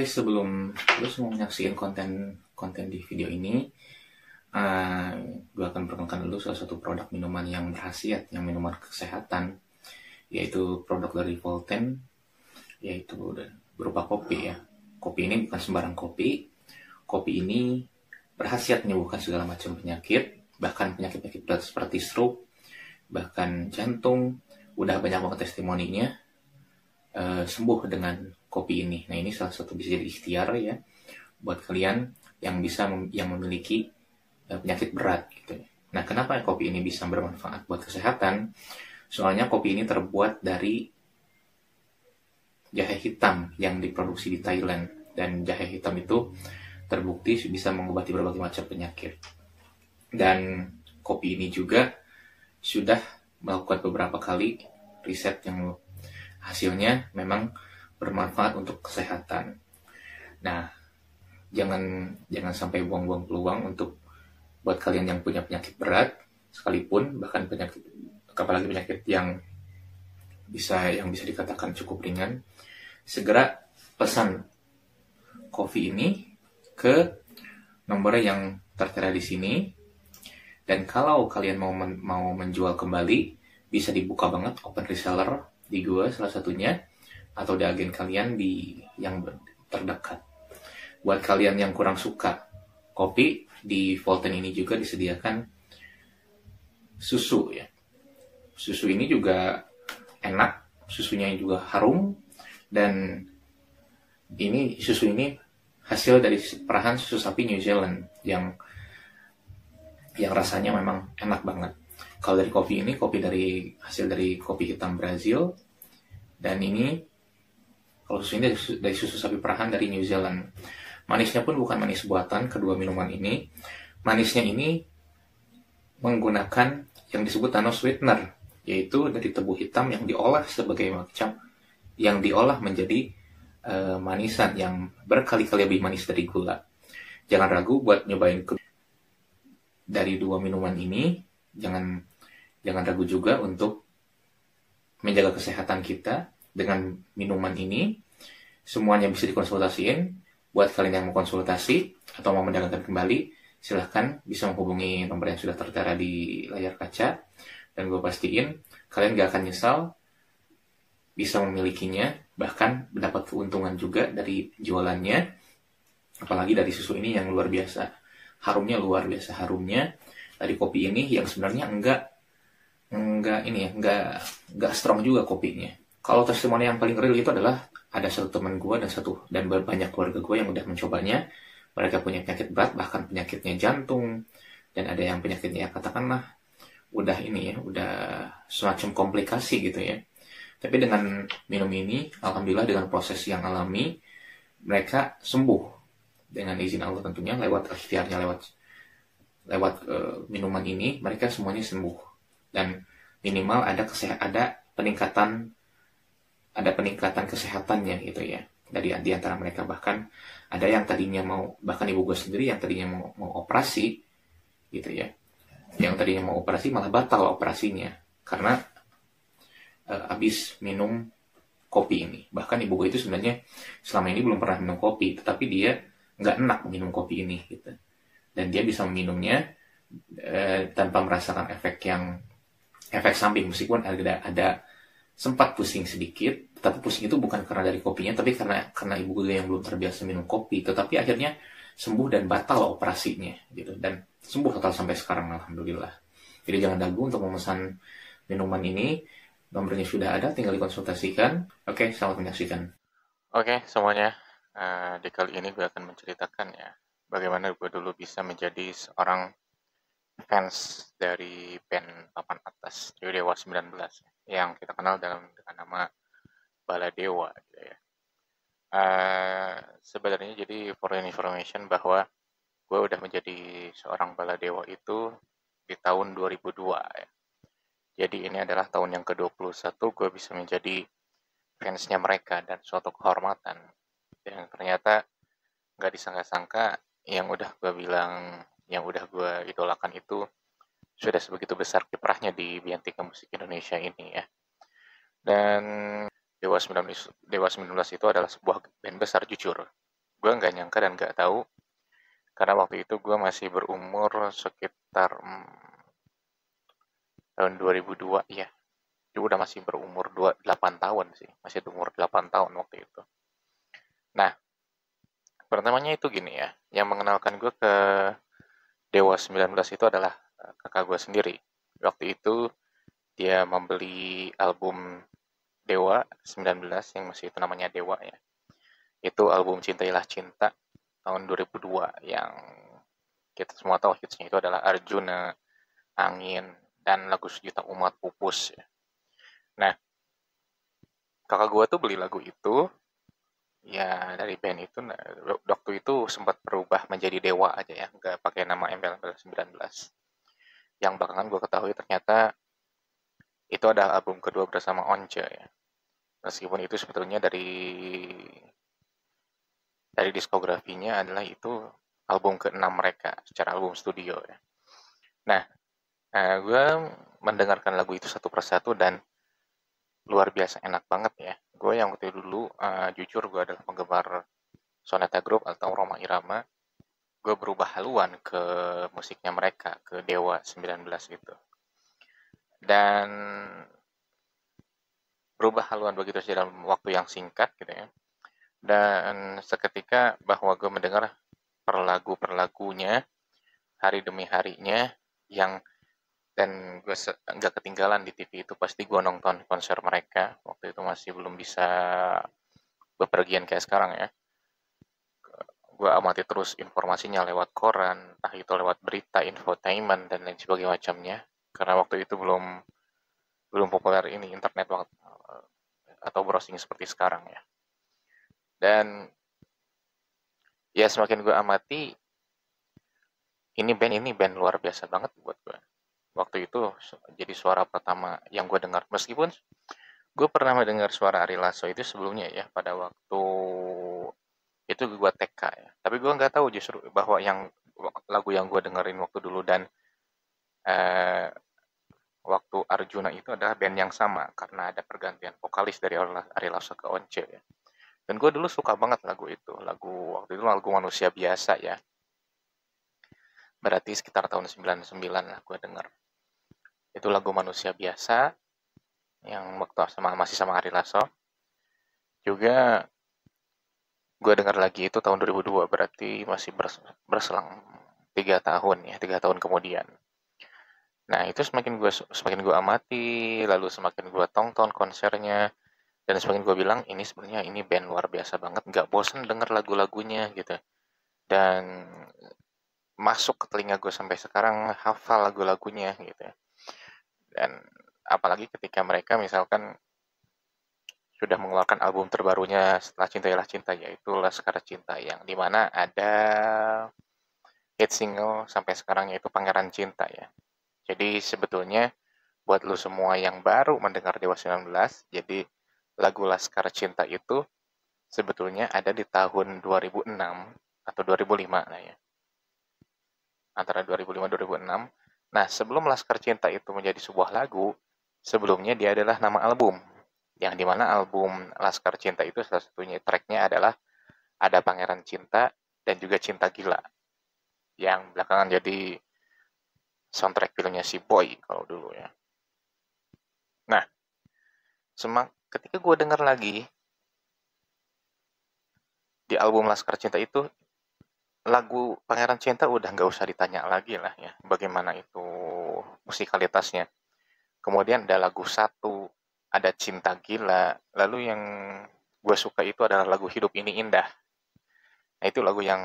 Sebelum lu semua menyaksikan konten di video ini, gue akan perkenalkan dulu salah satu produk minuman yang berkhasiat, yang minuman kesehatan, yaitu produk dari Volten, yaitu berupa kopi ya. Kopi ini bukan sembarang kopi. Kopi ini berkhasiat menyembuhkan segala macam penyakit, bahkan penyakit-penyakit berat seperti stroke, bahkan jantung. Udah banyak banget testimoninya sembuh dengan kopi ini. Nah, ini salah satu bisa jadi ikhtiar ya buat kalian yang yang memiliki penyakit berat gitu. Nah, kenapa kopi ini bisa bermanfaat buat kesehatan? Soalnya kopi ini terbuat dari jahe hitam yang diproduksi di Thailand, dan jahe hitam itu terbukti bisa mengobati berbagai macam penyakit. Dan kopi ini juga sudah melakukan beberapa kali riset yang hasilnya memang bermanfaat untuk kesehatan. Nah, jangan sampai buang-buang peluang untuk buat kalian yang punya penyakit berat sekalipun, bahkan apalagi penyakit yang bisa dikatakan cukup ringan, segera pesan kopi ini ke nomor yang tertera di sini. Dan kalau kalian mau menjual kembali, bisa dibuka banget open reseller di gue salah satunya, atau di agen kalian yang terdekat. Buat kalian yang kurang suka kopi, di Volten ini juga disediakan susu ya. Susu ini juga enak, susunya juga harum, dan susu ini hasil dari perahan susu sapi New Zealand yang rasanya memang enak banget. Kalau dari kopi ini, hasil dari kopi hitam Brazil, dan ini kalau susu ini dari susu sapi perahan dari New Zealand. Manisnya pun bukan manis buatan kedua minuman ini. Manisnya ini menggunakan yang disebut nano sweetener, yaitu dari tebu hitam yang diolah menjadi manisan yang berkali-kali lebih manis dari gula. Jangan ragu buat nyobain dari dua minuman ini. Jangan ragu juga untuk menjaga kesehatan kita dengan minuman ini. Semuanya bisa dikonsultasiin. Buat kalian yang mau konsultasi atau mau mendapatkan kembali, silahkan bisa menghubungi nomor yang sudah tertera di layar kaca, dan gue pastiin kalian gak akan nyesal bisa memilikinya, bahkan mendapat keuntungan juga dari jualannya. Apalagi dari susu ini yang luar biasa harumnya dari kopi ini, yang sebenarnya enggak strong juga kopinya. Kalau testimoni yang paling real itu adalah ada satu teman gue dan banyak keluarga gue yang udah mencobanya. Mereka punya penyakit berat, bahkan penyakitnya jantung, dan ada yang penyakitnya katakanlah udah semacam komplikasi gitu ya. Tapi dengan minum ini, alhamdulillah dengan proses yang alami, mereka sembuh dengan izin Allah tentunya, lewat ikhtiarnya, lewat minuman ini mereka semuanya sembuh. Dan minimal ada peningkatan kesehatannya gitu ya di antara mereka. Bahkan ada yang tadinya bahkan ibu gue sendiri yang tadinya mau operasi gitu ya, yang tadinya mau operasi malah batal operasinya karena habis minum kopi ini. Bahkan ibu gue itu sebenarnya selama ini belum pernah minum kopi, tetapi dia nggak enak minum kopi ini gitu, dan dia bisa meminumnya tanpa merasakan efek samping, meskipun ada sempat pusing sedikit. Tapi pusing itu bukan karena dari kopinya, tapi karena ibu gue yang belum terbiasa minum kopi. Tetapi akhirnya sembuh dan batal operasinya gitu, dan sembuh total sampai sekarang, alhamdulillah. Jadi jangan ragu untuk memesan minuman ini. Nomornya sudah ada, tinggal dikonsultasikan. Oke, selamat menyaksikan. Oke, semuanya. Di kali ini gue akan menceritakan ya bagaimana gue dulu bisa menjadi seorang fans dari band papan atas Dewa 19 yang kita kenal dengan nama Baladewa gitu ya. Sebenarnya jadi for information bahwa gue udah menjadi seorang Baladewa itu di tahun 2002 ya. Jadi ini adalah tahun yang ke-21 gue bisa menjadi fansnya mereka, dan suatu kehormatan. Dan ternyata nggak disangka-sangka yang udah gue idolakan itu sudah sebegitu besar kiprahnya di Biantika Musik Indonesia ini ya. Dan Dewa 19 itu adalah sebuah band besar, jujur. gue nggak nyangka dan nggak tahu, karena waktu itu gue masih berumur sekitar tahun 2002 ya. Itu udah masih berumur 8 tahun sih, masih umur 8 tahun waktu itu. Nah, pertamanya itu gini ya, yang mengenalkan gue ke Dewa 19 itu adalah kakak gue sendiri. Waktu itu dia membeli album Dewa 19 yang masih itu namanya Dewa ya. Itu album Cintailah Cinta tahun 2002 yang kita semua tahu hitsnya itu adalah Arjuna, Angin, dan lagu Sejuta Umat, Pupus ya. Nah, kakak gue tuh beli lagu itu ya dari band itu. Nah, waktu itu sempat berubah menjadi Dewa aja ya, nggak pakai nama embel-embel 19. Yang belakangan gue ketahui ternyata itu ada album kedua bersama Once ya. Meskipun itu sebetulnya dari diskografinya adalah itu album ke-6 mereka secara album studio ya. Nah, gue mendengarkan lagu itu satu persatu dan luar biasa enak banget ya. Gue yang waktu itu dulu, jujur gue adalah penggemar Sonata Group atau Rhoma Irama. Gue berubah haluan ke musiknya mereka, ke Dewa 19 itu. Dan berubah haluan begitu saja dalam waktu yang singkat gitu ya. Dan seketika bahwa gue mendengar per lagunya hari demi harinya, yang dan gue nggak ketinggalan di TV itu pasti gue nonton konser mereka. Waktu itu masih belum bisa bepergian kayak sekarang ya. Gue amati terus informasinya lewat koran, entah itu lewat berita, infotainment, dan lain sebagainya macamnya. Karena waktu itu belum belum populer ini internet waktu, atau browsing seperti sekarang ya. Dan ya semakin gue amati, ini band luar biasa banget buat gue. Waktu itu jadi suara pertama yang gue dengar. Meskipun gue pernah mendengar suara Ari Lasso itu sebelumnya ya, pada waktu itu gue TK ya. Tapi gue nggak tahu justru bahwa yang lagu yang gue dengerin waktu dulu dan eh, waktu Arjuna itu adalah band yang sama karena ada pergantian vokalis dari Ari Lasso ke Once ya. Dan gue dulu suka banget lagu itu. Waktu itu lagu Manusia Biasa ya. Berarti sekitar tahun 99 lah gue denger. Itu lagu Manusia Biasa yang waktu masih sama Ari Lasso. Juga gue dengar lagi itu tahun 2002, berarti masih berselang 3 tahun ya, 3 tahun kemudian. Nah itu semakin gue amati, lalu semakin gue tonton konsernya, dan semakin gue bilang ini sebenarnya ini band luar biasa banget, nggak bosen denger lagu-lagunya gitu. Dan masuk ke telinga gue sampai sekarang, hafal lagu-lagunya gitu. Dan apalagi ketika mereka misalkan sudah mengeluarkan album terbarunya setelah Cintailah Cinta, yaitu Laskar Cinta, yang dimana ada hit single sampai sekarang yaitu Pangeran Cinta ya. Jadi sebetulnya buat lu semua yang baru mendengar Dewa 19, jadi lagu Laskar Cinta itu sebetulnya ada di tahun 2006 atau 2005 nah ya. Antara 2005-2006. Nah, sebelum Laskar Cinta itu menjadi sebuah lagu, sebelumnya dia adalah nama album. Yang dimana album Laskar Cinta itu salah satunya tracknya adalah ada Pangeran Cinta dan juga Cinta Gila. Yang belakangan jadi soundtrack filmnya si Boy kalau dulu ya. Nah, ketika gue denger lagi di album Laskar Cinta itu, lagu Pangeran Cinta udah nggak usah ditanya lagi lah ya, bagaimana itu musikalitasnya. Kemudian ada lagu Satu, ada Cinta Gila, lalu yang gue suka itu adalah lagu Hidup Ini Indah. Nah itu lagu yang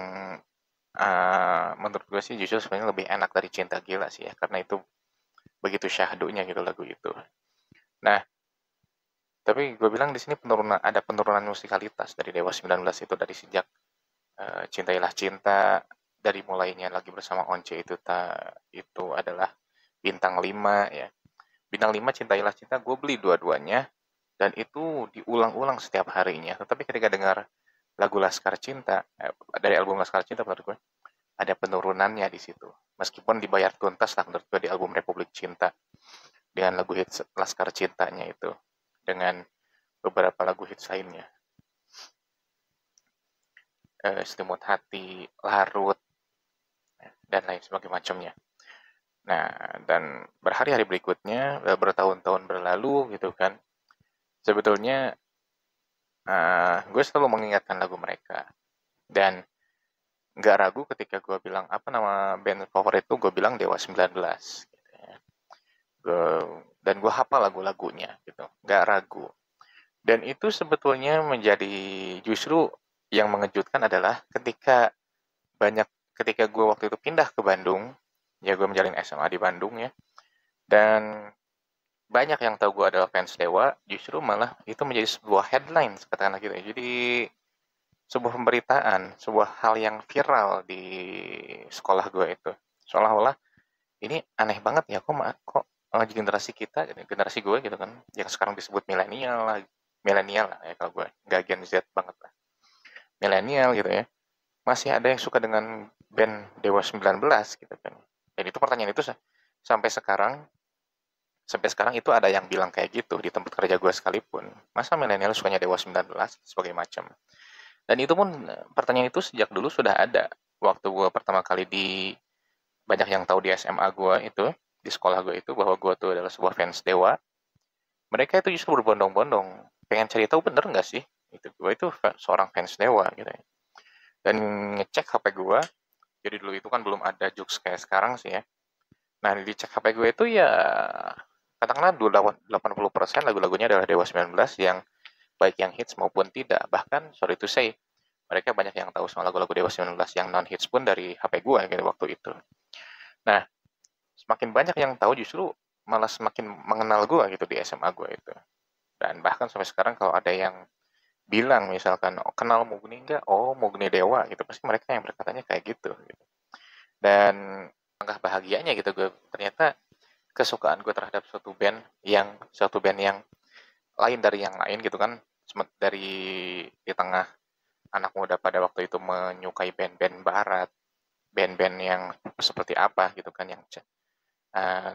menurut gue sih justru sebenarnya lebih enak dari Cinta Gila sih ya, karena itu begitu syahdunya gitu lagu itu. Nah, tapi gue bilang di sini ada penurunan musikalitas dari Dewa 19 itu, dari sejak Cintailah Cinta, dari mulainya lagi bersama Once itu adalah Bintang 5 ya. Bintang 5, Cintailah Cinta, gue beli dua-duanya dan itu diulang-ulang setiap harinya. Tetapi ketika dengar lagu Laskar Cinta, dari album Laskar Cinta, menurut gue ada penurunannya di situ. Meskipun dibayar tuntas lah menurut gue di album Republik Cinta dengan lagu hits Laskar Cintanya itu, dengan beberapa lagu hits lainnya. selimut hati, larut, dan lain sebagainya macamnya. Nah, dan berhari-hari berikutnya, bertahun-tahun berlalu gitu kan, sebetulnya gue selalu mengingatkan lagu mereka. Dan nggak ragu ketika gue bilang apa nama band favorit itu, gue bilang Dewa 19 gitu ya. Dan gue hafal lagu-lagunya gitu, nggak ragu. Dan itu sebetulnya menjadi justru yang mengejutkan adalah ketika gue waktu itu pindah ke Bandung, ya gue menjalin SMA di Bandung ya, dan banyak yang tahu gue adalah fans Dewa, justru malah itu menjadi sebuah headline katakanlah gitu ya. Jadi sebuah pemberitaan, sebuah hal yang viral di sekolah gue itu. Seolah-olah ini aneh banget ya, kok generasi kita, generasi gue gitu kan, yang sekarang disebut milenial lah ya kalau gue, nggak Gen Z banget lah, milenial gitu ya, masih ada yang suka dengan band Dewa 19 gitu kan. Dan itu pertanyaan itu sampai sekarang sampai sekarang itu ada yang bilang kayak gitu di tempat kerja gue sekalipun. Masa milenial sukanya Dewa 19 sebagai macam. Dan itu pun pertanyaan itu sejak dulu sudah ada. Waktu gue pertama kali banyak yang tahu di SMA gue itu, di sekolah gue itu, bahwa gue tuh adalah sebuah fans Dewa. Mereka itu justru berbondong-bondong. Pengen cari tahu bener nggak sih? Itu gue itu seorang fans Dewa gitu ya. Dan ngecek HP gue, jadi dulu itu kan belum ada Joox kayak sekarang sih ya. Nah, dicek HP gue itu ya katakanlah 80% lagu-lagunya adalah Dewa 19 yang baik yang hits maupun tidak. Bahkan sorry to say, mereka banyak yang tahu soal lagu-lagu Dewa 19 yang non hits pun dari HP gue gitu waktu itu. Nah, semakin banyak yang tahu justru malah semakin mengenal gue gitu di SMA gue itu. Dan bahkan sampai sekarang kalau ada yang bilang misalkan, oh, kenal Mugni enggak? Oh, Mugni Dewa gitu. Pasti mereka yang berkatanya kayak gitu. Dan langkah bahagianya gitu gue ternyata kesukaan gue terhadap suatu band yang lain dari yang lain gitu kan, dari di tengah anak muda pada waktu itu menyukai band-band barat, band-band yang seperti apa gitu kan,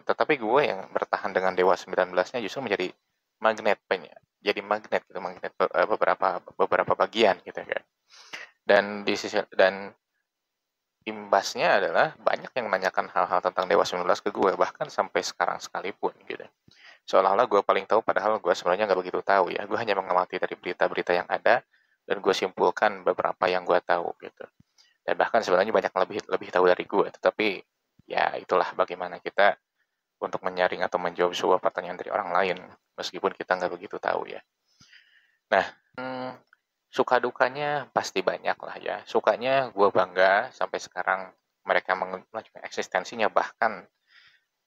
tetapi gue yang bertahan dengan Dewa 19-nya justru menjadi magnet, jadi magnet gitu, magnet beberapa bagian gitu kan. Dan imbasnya adalah banyak yang menanyakan hal-hal tentang Dewa 19 ke gue, bahkan sampai sekarang sekalipun gitu. Seolah-olah gue paling tahu, padahal gue sebenarnya nggak begitu tahu ya. Gue hanya mengamati dari berita-berita yang ada, dan gue simpulkan beberapa yang gue tahu gitu. Dan bahkan sebenarnya banyak yang lebih tahu dari gue. Tetapi ya itulah bagaimana kita untuk menyaring atau menjawab sebuah pertanyaan dari orang lain, meskipun kita nggak begitu tahu ya. Nah, suka dukanya pasti banyak lah ya. Sukanya gue bangga sampai sekarang mereka melanjutkan eksistensinya, bahkan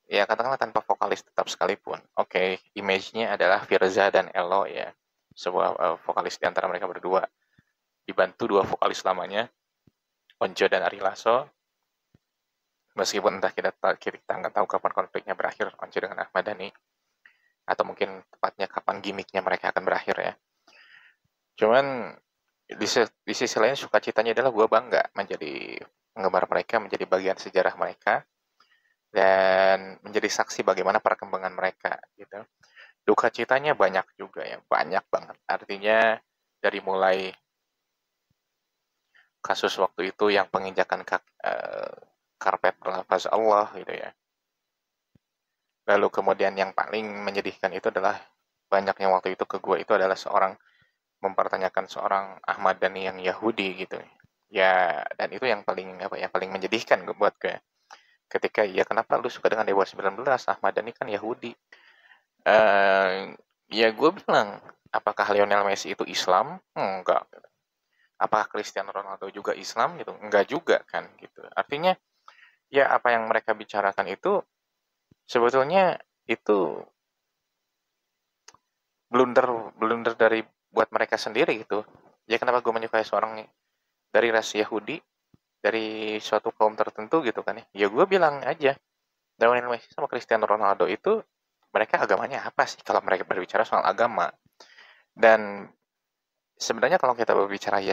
ya katakanlah tanpa vokalis tetap sekalipun. Oke, image-nya adalah Firza dan Elo ya, sebuah vokalis di antara mereka berdua, dibantu dua vokalis lamanya, Onjo dan Ari Lasso. Meskipun entah kita nggak tahu kapan konfliknya berakhir Onjo dengan Ahmad Dhani, atau mungkin tepatnya kapan gimmicknya mereka akan berakhir ya. Cuman di sisi lain sukacitanya adalah gue bangga menjadi penggemar mereka, menjadi bagian sejarah mereka, dan menjadi saksi bagaimana perkembangan mereka gitu. Duka citanya banyak juga ya, banyak banget. Artinya dari mulai kasus waktu itu yang penginjakan karpet berlafaz Allah gitu ya. Lalu kemudian yang paling menyedihkan itu adalah banyaknya waktu itu ke gue itu adalah mempertanyakan seorang Ahmad Dhani yang Yahudi gitu ya. Dan itu yang paling menyedihkan buat gue, ketika ya kenapa lu suka dengan Dewa 19, Ahmad Dhani kan Yahudi. Ya gue bilang, apakah Lionel Messi itu Islam? Enggak. Apakah Cristiano Ronaldo juga Islam gitu? Enggak juga kan gitu. Artinya ya apa yang mereka bicarakan itu sebetulnya itu blunder dari buat mereka sendiri gitu. Ya kenapa gue menyukai seorang dari ras Yahudi, dari suatu kaum tertentu gitu kan ya. Ya gue bilang aja, Lionel Messi sama Cristiano Ronaldo itu mereka agamanya apa sih kalau mereka berbicara soal agama. Dan sebenarnya kalau kita berbicara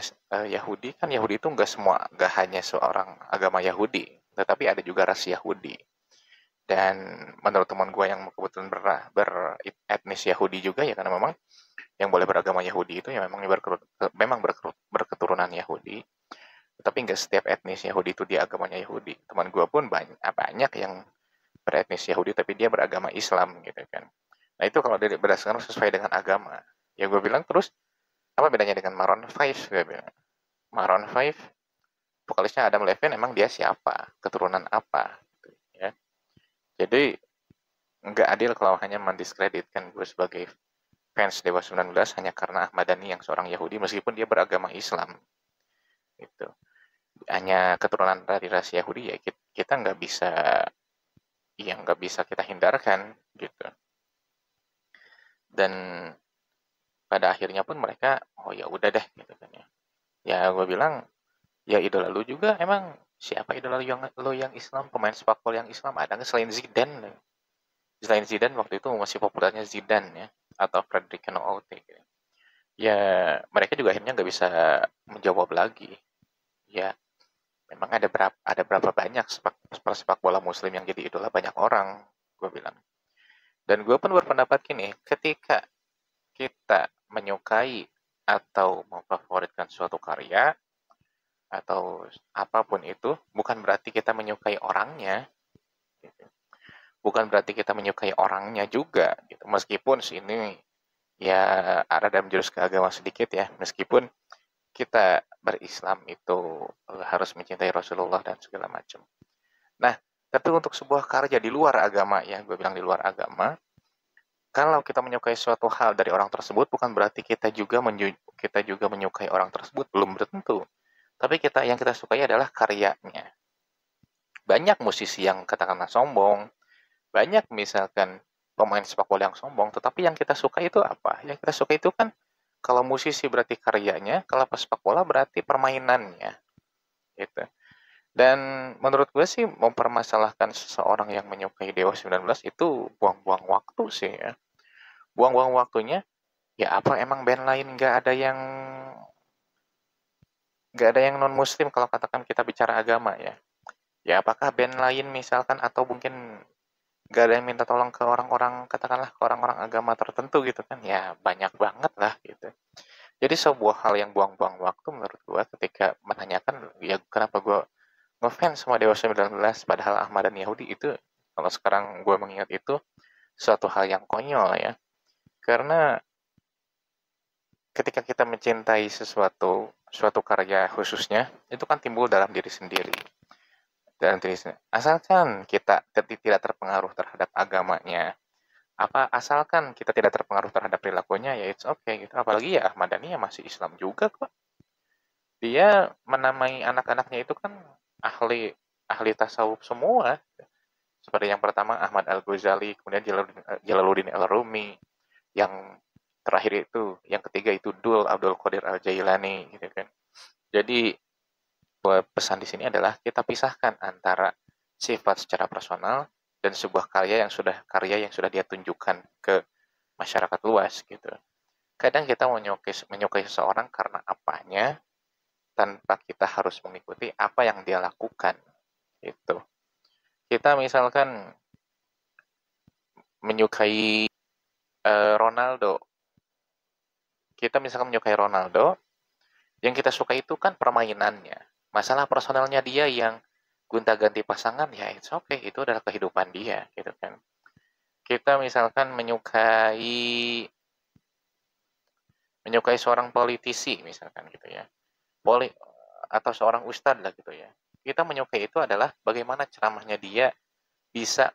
Yahudi, kan Yahudi itu nggak hanya seorang agama Yahudi, tetapi ada juga ras Yahudi. Dan menurut teman gue yang kebetulan beretnis Yahudi juga ya, karena memang yang boleh beragama Yahudi itu ya memang berketurunan Yahudi. tapi nggak setiap etnis Yahudi itu dia agamanya Yahudi. Teman gue pun banyak yang beretnis Yahudi tapi dia beragama Islam gitu kan. Nah itu kalau berdasarkan sesuai dengan agama. Ya gue bilang terus apa bedanya dengan Maroon 5? Gue bilang Maroon 5 vokalisnya Adam Levine emang dia siapa? Keturunan apa? Gitu, ya. Jadi nggak adil kalau hanya mendiskreditkan gue sebagai fans Dewa 19 hanya karena Ahmad Dhani yang seorang Yahudi meskipun dia beragama Islam. Gitu. Hanya keturunan dari ras Yahudi ya kita nggak bisa nggak bisa kita hindarkan gitu. Dan pada akhirnya pun mereka oh ya udah deh gitu kan ya. Ya gue bilang ya idola lu juga emang siapa idola lu yang Islam, pemain sepak bola yang Islam ada nggak selain Zidane? Selain Zidane waktu itu masih populernya Zidane ya atau Federico Aute gitu. Ya mereka juga akhirnya nggak bisa menjawab lagi. Ya memang ada berapa banyak sepak bola muslim yang jadi idola banyak orang, gue bilang. Dan gue pun berpendapat gini, ketika kita menyukai atau memfavoritkan suatu karya atau apapun itu, bukan berarti kita menyukai orangnya, gitu. Bukan berarti kita menyukai orangnya juga, gitu. Meskipun sini ya ada dalam jurus keagamaan sedikit ya, meskipun kita berislam itu harus mencintai Rasulullah dan segala macam. Nah, tapi untuk sebuah karya di luar agama ya, gue bilang di luar agama, kalau kita menyukai suatu hal dari orang tersebut bukan berarti kita juga menyukai orang tersebut, belum tentu. Tapi yang kita sukai adalah karyanya. Banyak musisi yang katakanlah sombong, banyak misalkan pemain sepak bola yang sombong, tetapi yang kita suka itu apa? Yang kita suka itu kan kalau musisi berarti karyanya, kalau sepak bola berarti permainannya. Gitu. Dan menurut gue sih mempermasalahkan seseorang yang menyukai Dewa 19 itu buang-buang waktu sih ya. Buang-buang waktunya, ya apa emang band lain nggak ada yang non muslim kalau katakan kita bicara agama ya. Ya apakah band lain misalkan atau mungkin nggak ada yang minta tolong ke orang-orang katakanlah ke orang-orang agama tertentu gitu kan ya banyak banget lah gitu. Jadi sebuah hal yang buang-buang waktu menurut gue ketika menanyakan ya kenapa gue ngefans sama Dewa 19 padahal Ahmad dan Yahudi itu kalau sekarang gue mengingat itu suatu hal yang konyol ya. Karena ketika kita mencintai suatu karya khususnya itu kan timbul dalam diri sendiri. Dalam diri sendiri. Asalkan kita tidak terpengaruh terhadap agamanya, asalkan kita tidak terpengaruh terhadap perilakunya ya it's okay gitu. Apalagi ya Ahmad Dhani ya masih Islam juga kok. Dia menamai anak-anaknya itu kan ahli tasawuf semua. Seperti yang pertama Ahmad Al-Ghazali, kemudian Jalaluddin Al-Rumi, yang terakhir itu, yang ketiga itu Abdul Qadir Al-Jailani gitu kan. Jadi pesan di sini adalah kita pisahkan antara sifat secara personal dan sebuah karya yang sudah dia tunjukkan ke masyarakat luas gitu. Kadang kita menyukai seseorang karena apanya tanpa kita harus mengikuti apa yang dia lakukan gitu. Kita misalkan menyukai Ronaldo. Kita misalkan menyukai Ronaldo, yang kita suka itu kan permainannya. Masalah personalnya dia yang gonta-ganti pasangan ya it's okay, itu adalah kehidupan dia gitu kan. Kita misalkan menyukai seorang politisi misalkan gitu ya. Atau seorang ustadz lah gitu ya. Kita menyukai itu adalah bagaimana ceramahnya dia bisa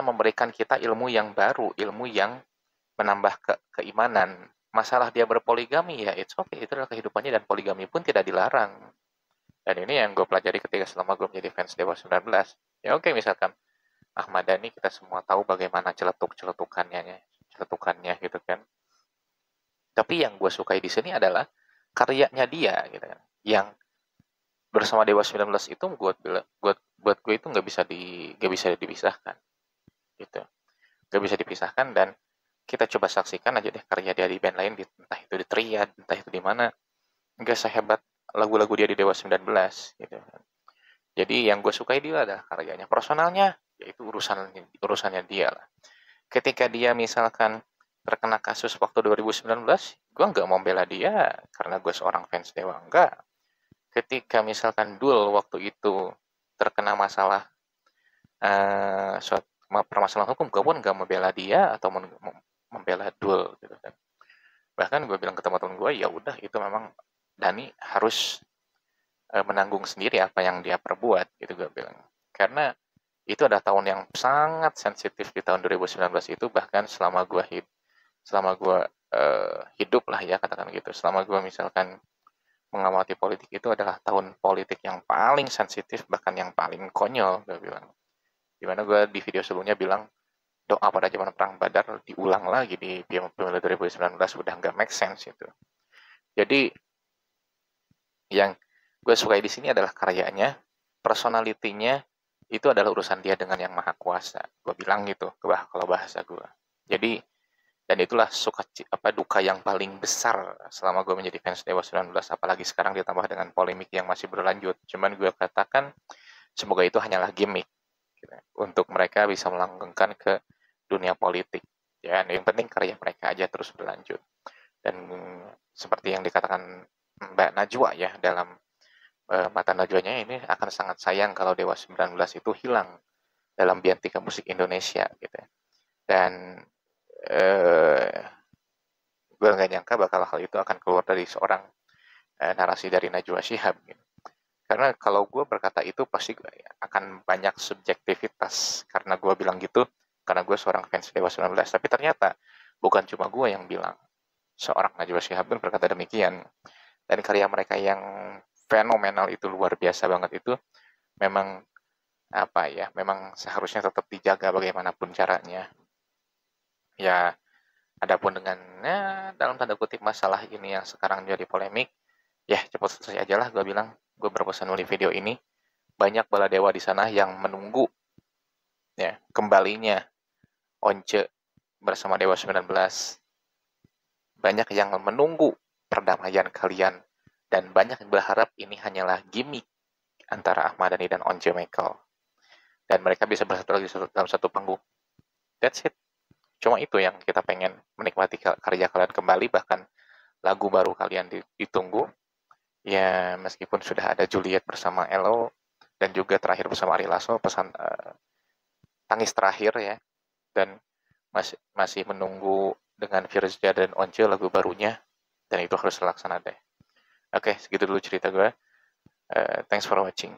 memberikan kita ilmu yang baru, ilmu yang menambah keimanan. Masalah dia berpoligami ya it's okay, itu adalah kehidupannya dan poligami pun tidak dilarang. Dan ini yang gue pelajari ketika selama gue menjadi fans Dewa 19. Ya oke, misalkan Ahmad Dhani kita semua tahu bagaimana celetukannya gitu kan. Tapi yang gue sukai di sini adalah karyanya dia gitu kan. Yang bersama Dewa 19 itu buat gue itu nggak bisa dipisahkan gitu. Nggak bisa dipisahkan dan kita coba saksikan aja deh karya dia di band lain, entah itu di Triad, entah itu di mana, nggak sehebat lagu-lagu dia di Dewa 19 gitu. Jadi yang gue sukai dia adalah karyanya, personalnya yaitu urusannya dia lah. Ketika dia misalkan terkena kasus waktu 2019, gue nggak mau bela dia karena gue seorang fans Dewa, enggak. Ketika misalkan Dul waktu itu terkena masalah suatu permasalahan hukum, gue pun nggak membela dia atau membela Dul gitu kan. Bahkan gue bilang ke teman-teman gue, ya udah itu memang Dani harus menanggung sendiri apa yang dia perbuat gitu gue bilang. Karena itu ada tahun yang sangat sensitif di tahun 2019 itu, bahkan selama gue hidup lah ya katakan gitu, selama gue misalkan mengamati politik, itu adalah tahun politik yang paling sensitif, bahkan yang paling konyol gue bilang. Dimana gue di video sebelumnya bilang doa pada zaman perang Badar diulang lagi di pemilu 2019, udah nggak make sense itu. Jadi yang gue sukai di sini adalah karyanya, personalitinya itu adalah urusan dia dengan yang maha kuasa. Gue bilang gitu kalau bahasa gue. Jadi dan itulah duka yang paling besar selama gue menjadi fans Dewa 19, apalagi sekarang ditambah dengan polemik yang masih berlanjut. Cuman gue katakan semoga itu hanyalah gimmick gitu, untuk mereka bisa melanggengkan ke dunia politik. Ya, yang penting karya mereka aja terus berlanjut. Dan seperti yang dikatakan Mbak Najwa ya, dalam mata Najwanya ini akan sangat sayang kalau Dewa 19 itu hilang dalam biantika musik Indonesia gitu. Dan gue nggak nyangka bakal hal itu akan keluar dari seorang narasi dari Najwa Shihab gitu. Karena kalau gue berkata itu pasti akan banyak subjektivitas karena gue bilang gitu, karena gue seorang fans Dewa 19. Tapi ternyata bukan cuma gue yang bilang, seorang Najwa Shihab pun berkata demikian. Dan karya mereka yang fenomenal itu, luar biasa banget itu, memang memang seharusnya tetap dijaga bagaimanapun caranya. Ya, adapun dengan dalam tanda kutip masalah ini yang sekarang jadi polemik, ya cepat selesai aja lah, gue bilang. Gue berpesan nulis video ini, banyak baladewa di sana yang menunggu ya kembalinya Once bersama Dewa 19. Banyak yang menunggu perdamaian kalian, dan banyak yang berharap ini hanyalah gimmick antara Ahmad Dhani dan Once Michael, dan mereka bisa bersatu lagi dalam satu panggung. That's it. Cuma itu yang kita pengen, menikmati karya kalian kembali, bahkan lagu baru kalian ditunggu. Ya, meskipun sudah ada Juliet bersama Elo, dan juga terakhir bersama Ari Lasso, pesan tangis terakhir ya. Dan masih menunggu dengan Firza dan Once lagu barunya, dan itu harus terlaksana deh. Oke, segitu dulu cerita gue. Thanks for watching.